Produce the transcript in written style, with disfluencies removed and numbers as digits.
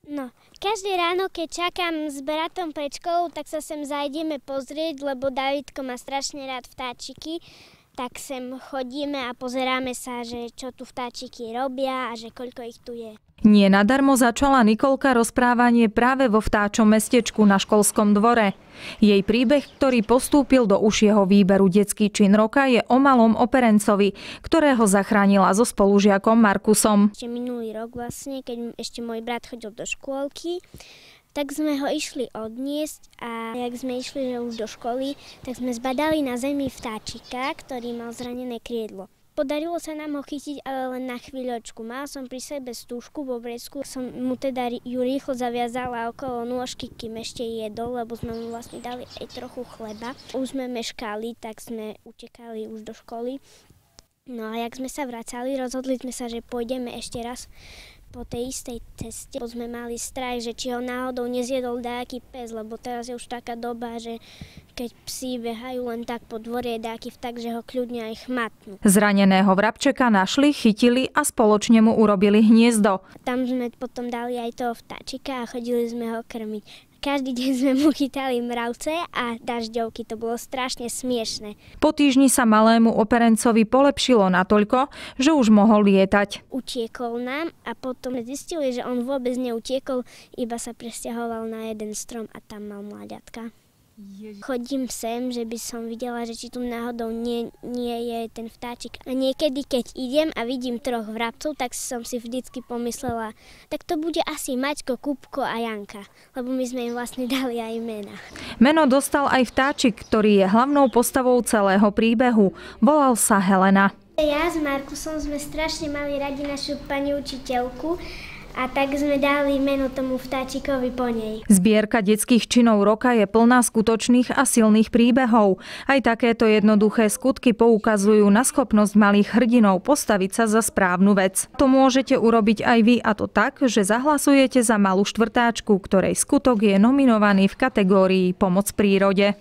No, každé ráno, keď čakám s bratom pred školou, tak sa sem zajdeme pozrieť, lebo Davidko má strašne rád vtáčiky. Tak sem chodíme a pozeráme sa, že čo tu vtáčiky robia a že koľko ich tu je. Nie nadarmo začala Nikolka rozprávanie práve vo vtáčom mestečku na školskom dvore. Jej príbeh, ktorý postúpil do užšieho výberu Detský čin roka, je o malom operencovi, ktorého zachránila so spolužiakom Markusom. Ešte minulý rok vlastne, keď ešte môj brat chodil do škôlky, tak sme ho išli odniesť a jak sme išli už do školy, tak sme zbadali na zemi vtáčika, ktorý mal zranené krídlo. Podarilo sa nám ho chytiť, ale len na chvíľočku. Mal som pri sebe stúžku vo vrecku, som mu teda ju rýchlo zaviazala okolo nôžky, kým ešte jedol, lebo sme mu vlastne dali aj trochu chleba. Už sme meškali, tak sme utekali už do školy. No a jak sme sa vracali, rozhodli sme sa, že pôjdeme ešte raz po tej istej ceste. Sme mali strach, že či ho náhodou nezjedol nejaký pes, lebo teraz je už taká doba, že keď psi behajú len tak po dvore, je nejaký vták, že ho kľudne aj chmatnú. Zraneného vrabčeka našli, chytili a spoločne mu urobili hniezdo. Tam sme potom dali aj toho vtáčika a chodili sme ho krmiť. Každý deň sme mu chytali mravce a dažďovky, to bolo strašne smiešne. Po týždni sa malému operencovi polepšilo natoľko, že už mohol lietať. Utiekol nám a potom zistili, že on vôbec neutiekol, iba sa presťahoval na jeden strom a tam mal mláďatka. Chodím sem, že by som videla, že či tu náhodou nie je ten vtáčik. A niekedy, keď idem a vidím 3 vrabcov, tak som si vždycky pomyslela, tak to bude asi Maťko, Kupko a Janka, lebo my sme im vlastne dali aj mena. Meno dostal aj vtáčik, ktorý je hlavnou postavou celého príbehu. Volal sa Helena. Ja s Markusom sme strašne mali radi našu pani učiteľku, a tak sme dali meno tomu vtáčikovi po nej. Zbierka detských činov roka je plná skutočných a silných príbehov. Aj takéto jednoduché skutky poukazujú na schopnosť malých hrdinov postaviť sa za správnu vec. To môžete urobiť aj vy, a to tak, že zahlasujete za malú štvrtáčku, ktorej skutok je nominovaný v kategórii Pomoc prírode.